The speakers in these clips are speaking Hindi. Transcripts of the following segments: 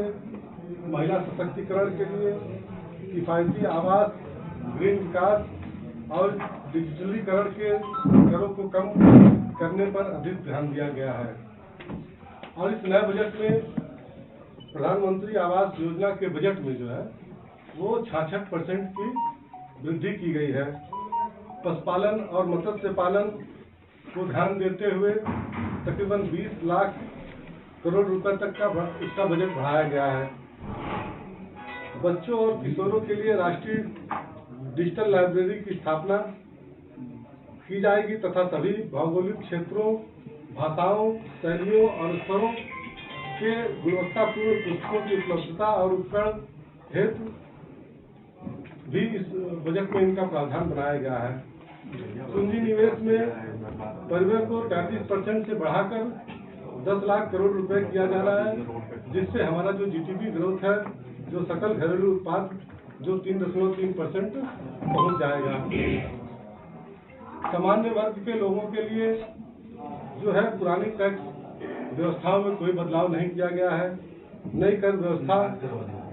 महिला सशक्तिकरण के लिए किफायती आवास, ग्रीन विकास और डिजिटलीकरण के करों को कम करने पर अधिक ध्यान दिया गया है। और इस नए बजट में प्रधानमंत्री आवास योजना के बजट में जो है वो 66% की वृद्धि की गई है। पशुपालन और मत्स्य पालन को ध्यान देते हुए तकरीबन 20 लाख करोड़ रुपए तक का इसका बजट बढ़ाया गया है। बच्चों और किशोरों के लिए राष्ट्रीय डिजिटल लाइब्रेरी की स्थापना की जाएगी तथा सभी भौगोलिक क्षेत्रों, भाषाओं, शैलियों और स्तरों के गुणवत्तापूर्ण पुस्तकों की उपलब्धता और उपकरण हेतु भी इस बजट में इनका प्रावधान बनाया गया है। पूंजी निवेश में परिव्यय को 33% से बढ़ाकर 10 लाख करोड़ रुपए किया जा रहा है, जिससे हमारा जो जीडीपी ग्रोथ है, जो सकल घरेलू उत्पाद जो 3.3% पहुंच जाएगा। सामान्य वर्ग के लोगों के लिए जो है पुरानी टैक्स व्यवस्थाओं में कोई बदलाव नहीं किया गया है। नई कर व्यवस्था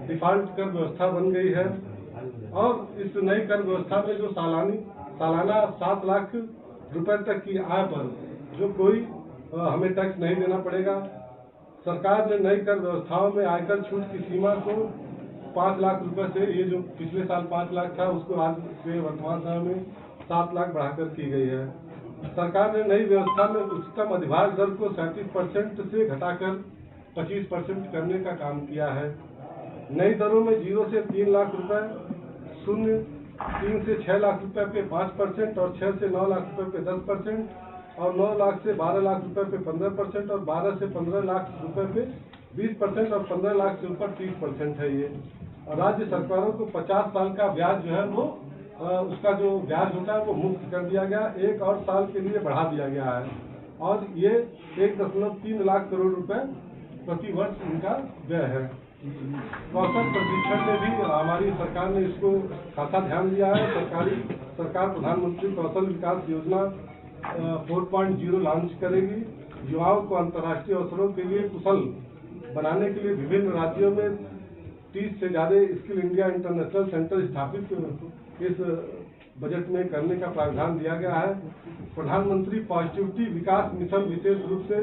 डिफॉल्ट कर व्यवस्था बन गई है और इस नई कर व्यवस्था में जो सालाना 7 लाख रुपए तक की आय पर जो कोई हमें टैक्स नहीं देना पड़ेगा। सरकार ने नई कर व्यवस्थाओं में आयकर छूट की सीमा को 5 लाख रुपए से, ये जो पिछले साल 5 लाख था उसको आज के वर्तमान समय में 7 लाख बढ़ाकर की गई है। सरकार ने नई व्यवस्था में उच्चतम अधिभार दर को 37% से घटाकर 25% करने का काम किया है। नई दरों में 0 से 3 लाख रुपए, 3 से 6 लाख रुपए पे 5% और 6 से 9 लाख रुपए पे 10% और 9 लाख से 12 लाख रुपए पे 15% और 12 से 15 लाख रुपए पे 20% और 15 लाख से ऊपर 30% है ये। और राज्य सरकारों को 50 साल का ब्याज जो है वो उसका जो ब्याज होता है वो मुक्त कर दिया गया, 1 और साल के लिए बढ़ा दिया गया है और ये 1.3 लाख करोड़ रुपए प्रति वर्ष इनका व्यय है। कौशल प्रशिक्षण में भी हमारी सरकार ने इसको खासा ध्यान दिया है। सरकार प्रधानमंत्री कौशल विकास योजना 4.0 लॉन्च करेगी। युवाओं को अंतर्राष्ट्रीय अवसरों के लिए कुशल बनाने के लिए विभिन्न राज्यों में 30 से ज्यादा स्किल इंडिया इंटरनेशनल सेंटर स्थापित इस बजट में करने का प्रावधान दिया गया है। प्रधानमंत्री पॉजिटिविटी विकास मिशन विशेष रूप से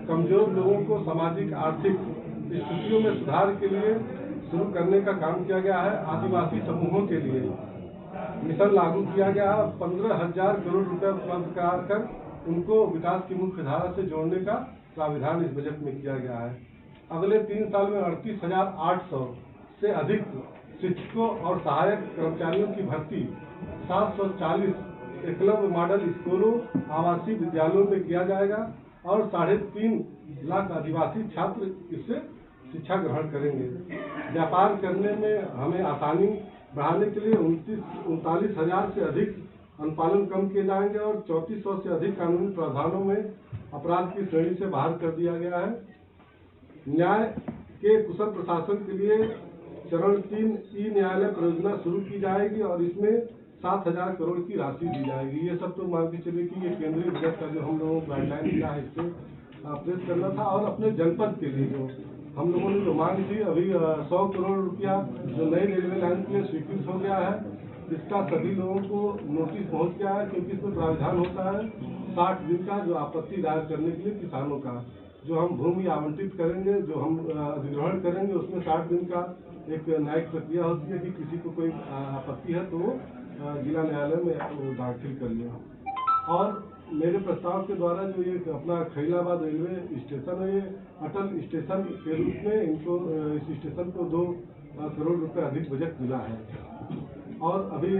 कमजोर लोगों को सामाजिक आर्थिक स्थितियों में सुधार के लिए शुरू करने का काम किया गया है। आदिवासी समूहों के लिए मिशन लागू किया गया है। 15,000 करोड़ रुपए उपलब्ध कराकर उनको विकास की मुख्य धारा से जोड़ने का प्रावधान इस बजट में किया गया है। अगले 3 साल में 38,800 से अधिक शिक्षकों और सहायक कर्मचारियों की भर्ती 740 एकलव्य मॉडल स्कूलों, आवासीय विद्यालयों में किया जाएगा और 3.5 लाख आदिवासी छात्र इससे शिक्षा ग्रहण करेंगे। व्यापार करने में हमें आसानी बढ़ाने के लिए 39,000 से अधिक अनुपालन कम किए जाएंगे और 3400 से अधिक कानूनी प्रावधानों में अपराध की श्रेणी से बाहर कर दिया गया है। न्याय के कुशल प्रशासन के लिए चरण 3 ई न्यायालय परियोजना शुरू की जाएगी और इसमें 7,000 करोड़ की राशि दी जाएगी। ये सब तो मान के चलिए कि ये केंद्रीय बजट का जो हम लोगों को गाइडलाइन दिया है इससे प्रेस करना था। और अपने जनपद के लिए जो हम लोगों ने जो मांग थी, अभी 100 करोड़ रुपया जो नई रेलवे लाइन के लिए स्वीकृत हो गया है, इसका सभी लोगों को नोटिस पहुंच गया है क्योंकि इसमें प्रावधान होता है 60 दिन का जो आपत्ति दायर करने के लिए किसानों का जो हम भूमि आवंटित करेंगे, जो हम अधिग्रहण करेंगे, उसमें 60 दिन का एक न्यायिक प्रक्रिया होती है कि किसी को कोई आपत्ति है तो वो जिला न्यायालय में दाखिल कर ले। और मेरे प्रस्ताव के द्वारा जो ये अपना खैलाबाद रेलवे स्टेशन है, ये अटल स्टेशन के रूप में इनको इस स्टेशन को 2 करोड़ रुपए अधिक बजट मिला है। और अभी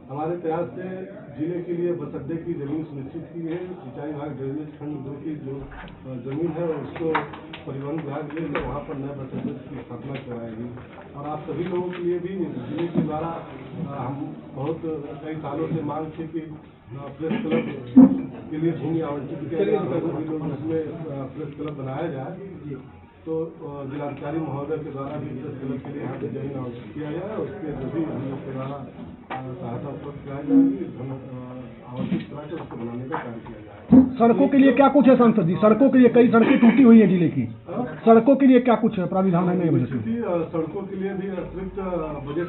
हमारे प्रयास से जिले के लिए बस अड्डे की जमीन सुनिश्चित की है। सिंचाई विभाग ड्रेनेज खंड 2 की जो जमीन है उसको परिवहन विभाग ले वहाँ पर नए बस अड्डे की स्थापना कराएगी। और आप सभी लोगों के लिए भी जिले के द्वारा हम बहुत कई सालों से मांग थी कि प्रेस क्लब के लिए भूमि आवंटित किया जाए, उसमें प्रेस क्लब बनाया जाए। तो जिलाधिकारी महोदय के द्वारा भी प्रेस क्लब के लिए यहाँ पे जमीन आवंटित किया जाए, उसके जो भी हम लोग के द्वारा सहायता उपलब्ध कराई जाएगी, आवंटित करा के उसको बनाने का कार्य किया जाएगा। सड़कों के लिए क्या कुछ है सांसद जी? सड़कों के लिए कई सड़कें टूटी हुई है जिले की, सड़कों के लिए क्या कुछ प्राविधान है नए बजट में? सड़कों के लिए भी अतिरिक्त बजट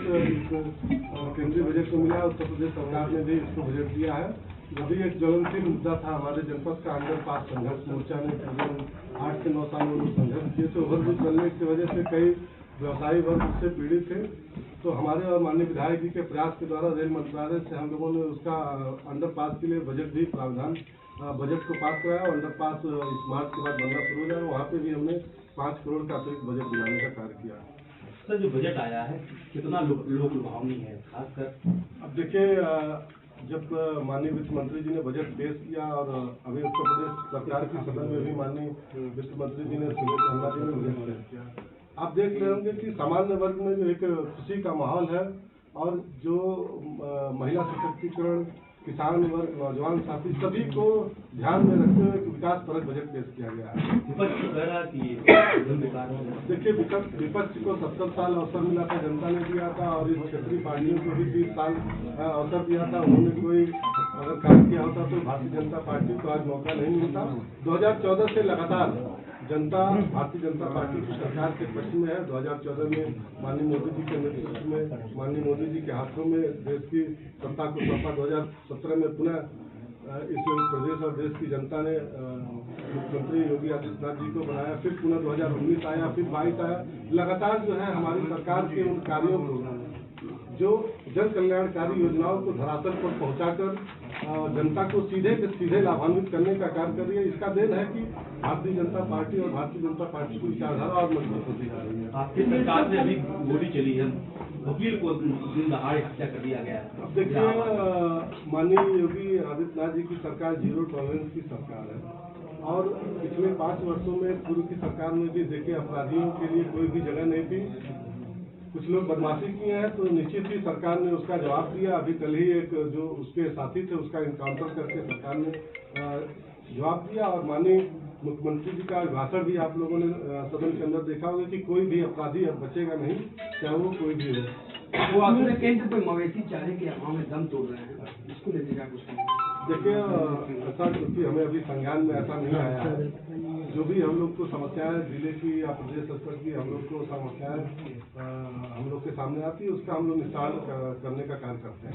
केंद्रीय बजट को मिला। उत्तर प्रदेश सरकार ने भी इसको बजट दिया है। अभी एक ज्वलनशील मुद्दा था हमारे जनपद का, अंडरपास संघर्ष मोर्चा ने करीबन 8 से 9 सालों में संघर्ष किए थे। ओवरब्रिज बनने की वजह से कई व्यवसायी वर्ग उससे पीड़ित थे। तो हमारे और माननीय विधायक जी के प्रयास के द्वारा रेल मंत्रालय से हम लोगों ने उसका अंडरपास के लिए बजट भी प्रावधान बजट को पास कराया। अंडरपास इस मार्च के बाद बनना शुरू हो जाएगा। वहाँ पे भी हमने 5 करोड़ का अतिरिक्त बजट दिलाने का कार्य किया। सर, जो बजट आया है कितना लोक लुभावनी है, खासकर अब देखिए, जब माननीय वित्त मंत्री जी ने बजट पेश किया और अभी उत्तर प्रदेश सरकार की सदन में भी माननीय वित्त मंत्री जी ने गंगा जी में बजट पेश किया, आप देख रहे होंगे कि सामान्य वर्ग में जो एक खुशी का माहौल है और जो महिला सशक्तिकरण, किसान वर्ग, नौजवान साथी सभी को ध्यान में रखते हुए विकास परक बजट पेश किया गया है। विपक्ष कह रहा कि देखिए, विपक्ष को 70 साल अवसर मिला था, जनता ने दिया था, और इस क्षेत्रीय पार्टियों को भी 30 साल अवसर दिया था। उन्होंने कोई अगर काम किया होता तो भारतीय जनता पार्टी को आज मौका नहीं मिलता। 2014 से लगातार जनता भारतीय जनता पार्टी की सरकार के पक्ष में है। 2014 में माननीय मोदी जी के नेतृत्व में, माननीय मोदी जी के हाथों में देश की सत्ता को सौंपा। 2017 में पुनः इस प्रदेश और देश की जनता ने मुख्यमंत्री योगी आदित्यनाथ जी को बनाया। फिर पुनः 2019 आया, फिर 22 आया। लगातार जो है हमारी सरकार के उन कार्यों को, जो जन कल्याणकारी योजनाओं को धरातल पर पहुंचाकर जनता को सीधे लाभान्वित करने का कार्य कर रही है। इसका देन है कि भारतीय जनता पार्टी और भारतीय जनता पार्टी की विचारधारा और मजबूत होती जा रही है। आपकी सरकार में अभी गोली चली है, वकील को दिन दहाड़े हत्या कर दिया गया है। अब देखिए, माननीय योगी आदित्यनाथ जी की सरकार जीरो टॉलरेंस की सरकार है और पिछले 5 वर्षों में पूर्व की सरकार में भी देखिए अपराधियों के लिए कोई भी जगह नहीं थी। कुछ लोग बदमाशी किए हैं तो निश्चित ही सरकार ने उसका जवाब दिया। अभी कल ही एक जो उसके साथी थे उसका इनकाउंटर करके सरकार ने जवाब दिया। और माननीय मुख्यमंत्री जी का भाषण भी आप लोगों ने सदन के अंदर देखा होगा कि कोई भी अपराधी अब बचेगा नहीं, चाहे वो कोई भी हो। वो आपने केंद्र पे मवेशी चारे के अभाव में दम तोड़ रहे हैं, इसको लेकर क्या कुछ देखिए, ऐसा क्योंकि हमें अभी संज्ञान में ऐसा नहीं आया है। जो भी हम लोग को समस्याएं जिले की या प्रदेश स्तर की हम लोग को समस्याएं हम लोग के सामने आती है, उसका हम लोग निस्तारण करने का कार्य करते हैं।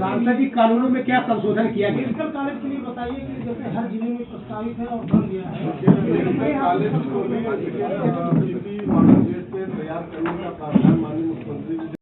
सांसदीय कानूनों में क्या संशोधन किया गया? मेडिकल कॉलेज के लिए बताइए कि जैसे हर जिले में प्रस्तावित है और बन गया है। मेडिकल कॉलेज को भी मॉडल बेस पे तैयार करने का प्रावधान माननीय मुख्यमंत्री